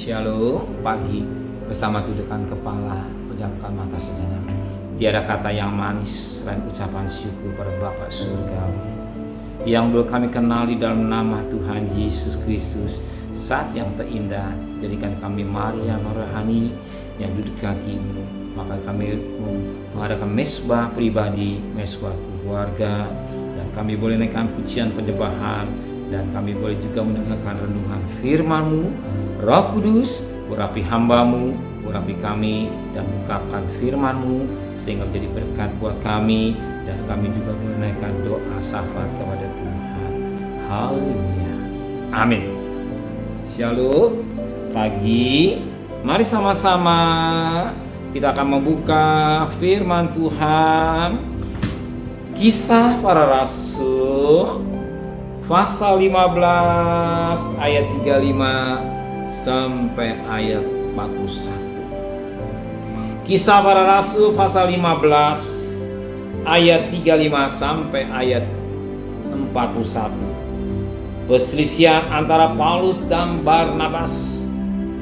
Shalom, pagi bersama tudukan kepala, pejamkan mata sejenak. Tiada kata yang manis selain ucapan syukur pada Bapa Surgawi yang boleh kami kenali dalam nama Tuhan Yesus Kristus. Saat yang terindah, jadikan kami Maria rohani yang duduk kakimu. Maka kami mengadakan mesbah pribadi, mesbah keluarga, dan kami boleh naikkan pujian penyembahan, dan kami boleh juga mendengarkan renungan firman-Mu. Roh Kudus, urapi hamba-Mu, urapi kami, dan ungkapkan firman-Mu sehingga menjadi berkat buat kami, dan kami juga menaikkan doa syafaat kepada Tuhan. Haleluya. Amin. Shalom. Pagi, mari sama-sama kita akan membuka firman Tuhan. Kisah Para Rasul pasal 15 ayat 35 sampai ayat 41. Kisah Para Rasul pasal 15 ayat 35 sampai ayat 41. Perselisihan antara Paulus dan Barnabas.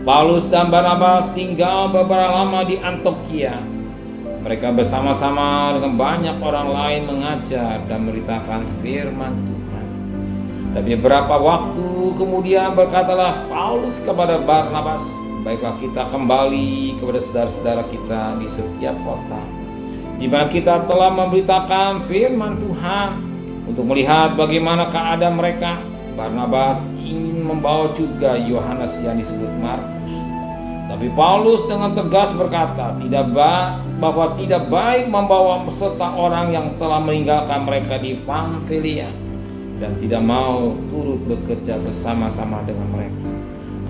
Paulus dan Barnabas tinggal beberapa lama di Antiokhia. Mereka bersama-sama dengan banyak orang lain mengajar dan memberitakan firman Tuhan. Tapi beberapa waktu kemudian berkatalah Paulus kepada Barnabas, baiklah kita kembali kepada saudara-saudara kita di setiap kota, di mana kita telah memberitakan firman Tuhan, untuk melihat bagaimana keadaan mereka. Barnabas ingin membawa juga Yohanes yang disebut Markus. Tapi Paulus dengan tegas berkata, bahwa tidak baik membawa serta orang yang telah meninggalkan mereka di Pamfilia, dan tidak mau turut bekerja bersama-sama dengan mereka.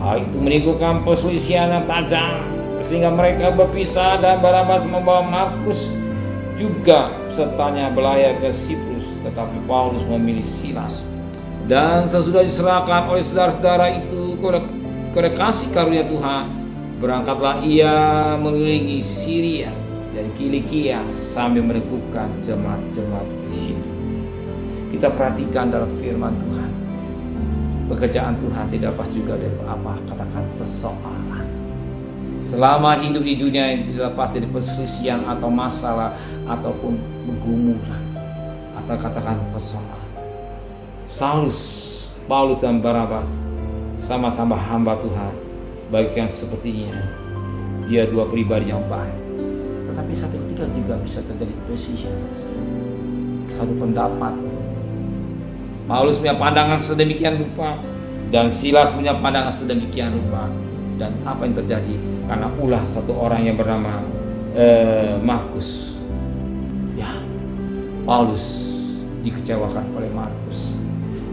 Hal itu menimbulkan perselisihan yang tajam, sehingga mereka berpisah, dan Barnabas membawa Markus juga sertanya berlayar ke Siprus. Tetapi Paulus memilih Silas, dan sesudah diserahkan oleh saudara-saudara itu kepada kasih karunia Tuhan, berangkatlah ia mengelilingi Syria dan Kilikia sambil meneguhkan jemaat-jemaat di situ. Kita perhatikan dalam firman Tuhan, pekerjaan Tuhan tidak lepas juga dari apa, katakan persoalan. Selama hidup di dunia ini tidak lepas dari perselisihan atau masalah ataupun pergumulan atau katakan persoalan. Paulus dan Barnabas sama-sama hamba Tuhan, bagian sepertinya dia dua pribadi yang baik. Tetapi satu ketika juga bisa terjadi perselisihan, satu pendapat. Paulus punya pandangan sedemikian rupa, dan Silas punya pandangan sedemikian rupa. Dan apa yang terjadi? Karena ulah satu orang yang bernama Markus. Ya, Paulus dikecewakan oleh Markus.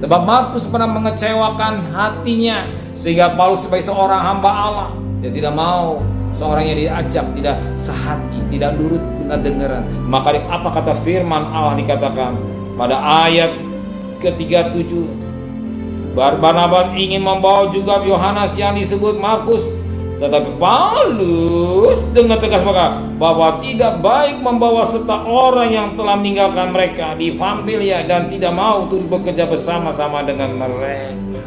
Sebab Markus pernah mengecewakan hatinya, sehingga Paulus sebagai seorang hamba Allah, dia tidak mau seorang yang diajak tidak sehati, tidak nurut dengan dengaran. Maka apa kata firman Allah dikatakan pada ayat ke-37, Barnabas ingin membawa juga Yohanes yang disebut Markus, tetapi Paulus dengan tegas berkata bahwa tidak baik membawa serta orang yang telah meninggalkan mereka di Pamfilia, dan tidak mau turut bekerja bersama-sama dengan mereka.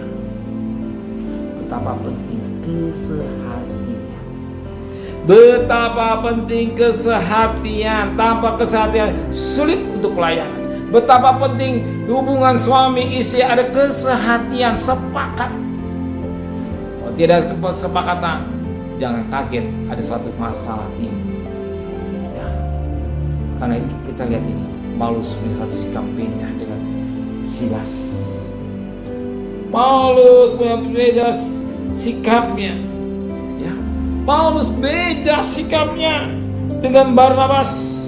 Betapa penting kesehatian. Betapa penting kesehatian. Tanpa kesehatian sulit untuk pelayanan. Betapa penting hubungan suami istri ada kesehatian, sepakat. Kalau tidak ada kesepakatan, jangan kaget ada suatu masalah ini. Ya. Karena kita lihat ini, Paulus punya satu sikap beda dengan Silas. Paulus punya beda sikapnya. Ya. Paulus beda sikapnya dengan Barnabas.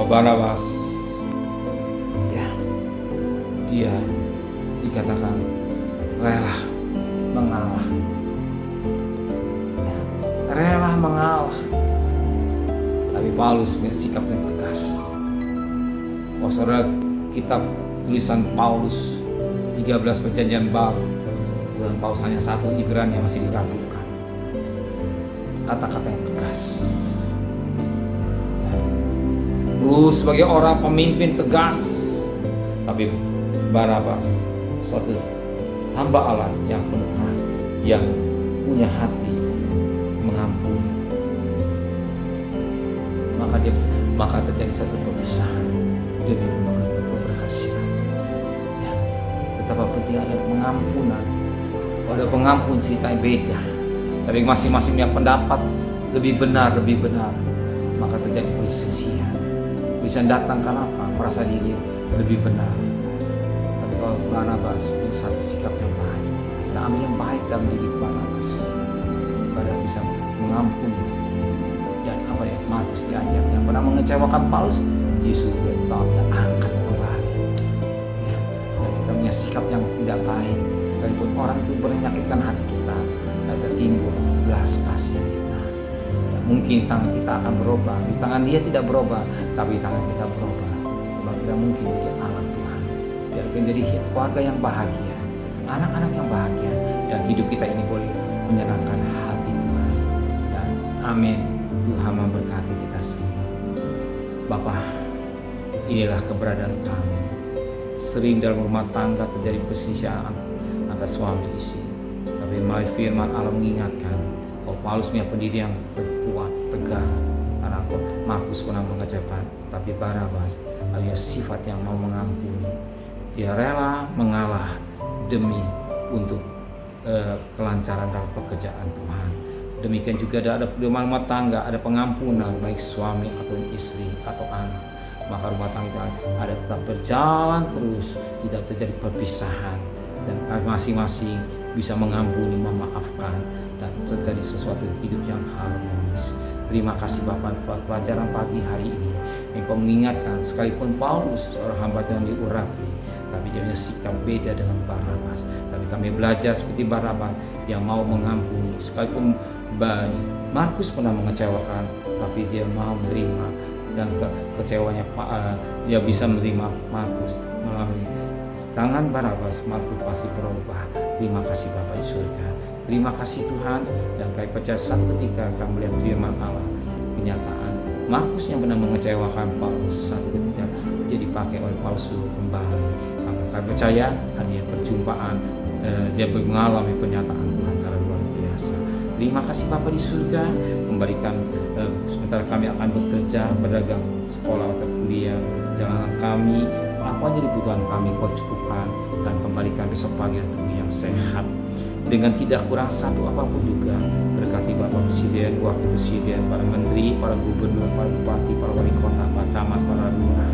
Barnabas, ya, dia dikatakan rela mengalah, ya, rela mengalah. Tapi Paulus punya sikap yang tegas. Oh saudara, kitab tulisan Paulus 13 perjanjian baru, Tuhan Paulus hanya satu Ibrani yang masih diragukan. Kata-kata yang tegas. Sebagai orang pemimpin tegas, tapi Barnabas suatu hamba Allah yang penuh kasih, yang punya hati mengampuni, maka terjadi satu perpisahan demi keberhasilan. Ya, betapa penting ada pengampunan. Kalau ada pengampun ceritanya beda, tapi masing-masing yang pendapat lebih benar, maka terjadi perselisihan. Bisa datang karena apa? Merasa diri lebih benar. Tapi kalau Barnabas punya satu sikap yang baik, kita ambil yang baik dalam diri Barnabas, pada bisa mengampuni. Dan Markus diajak yang pernah mengecewakan Paulus, Yesus tahu dia angkat kembali. Ya, dan kita punya sikap yang tidak baik, sekalipun orang itu menyakitkan hati kita, ada timbul belas kasihan kita. Ya, mungkin tangan kita akan berubah, di tangan dia tidak berubah, tapi tangan kita berubah. Sebab kita mungkin menjadi anak Tuhan, biar kita jadi keluarga yang bahagia, anak-anak yang bahagia, dan hidup kita ini boleh menyenangkan hati Tuhan. Dan amin. Tuhan memberkati kita semua. Bapa, inilah keberadaan kami. Sering dalam rumah tangga terjadi perselisihan antara suami istri. Tapi melalui firman Allah mengingatkan bahwa Paulus punya pendiri yang kuat, tegar. Karena Markus pernah mengecewakan, tapi Barnabas punya sifat yang mau mengampuni. Dia rela mengalah demi untuk kelancaran dalam pekerjaan Tuhan. Demikian juga ada rumah tangga, ada pengampunan baik suami atau istri atau anak, maka rumah tangga ada tetap berjalan terus, tidak terjadi perpisahan, dan masing-masing bisa mengampuni, memaafkan, dan terjadi sesuatu hidup yang harmonis. Terima kasih Bapak buat pelajaran pagi hari ini. Engkau mengingatkan sekalipun Paulus seorang hamba yang diurapi, tapi dia punya sikap beda dengan Barnabas. Tapi kami belajar seperti Barnabas yang mau mengampuni, sekalipun Markus pernah mengecewakan, tapi dia mau menerima, dan kecewanya dia bisa menerima Markus melalui tangan Barnabas. Markus pasti berubah. Terima kasih Bapa di surga. Terima kasih Tuhan, dan kami percaya satu ketika kami melihat firman Allah, kenyataan Markus yang benar mengecewakan Paulus satu ketika jadi dipakai oleh Paulus kembali. Maka kami percaya hanya perjumpaan, dia mengalami penyataan Tuhan secara luar biasa. Terima kasih Bapa di surga, memberikan sementara kami akan bekerja, berdagang, sekolah atau kuliah, jangan kami apa jadi kebutuhan kami Kau cukupkan, dan kembalikan besok pagi tubuh yang sehat dengan tidak kurang satu apapun juga. Berkati Bapak Presiden, Wakil Presiden, para Menteri, para Gubernur, para Bupati, para Wali Kota, para Camat, para Lurah,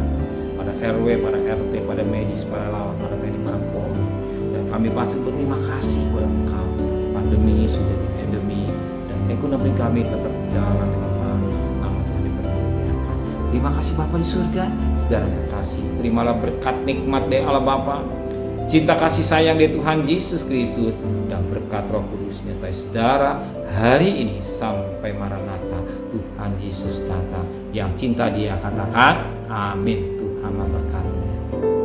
para RW, para RT, para medis, para lawan, para TNI, para Polri. Dan kami pasti berterima kasih kepada Engkau. Pandemi sudah di endemi, dan ekonomi kami tetap jalan dengan baik. Nama Tuhan dipermuliakan. Terima kasih Bapa di surga, saudara kekasih. Terimalah berkat nikmat dari Allah Bapa, cinta kasih sayang dari Tuhan Yesus Kristus, dan berkat Roh Kudus nyertai saudara hari ini sampai Maranatha Tuhan Yesus datang. Yang cinta Dia katakan amin. Tuhan memberkati.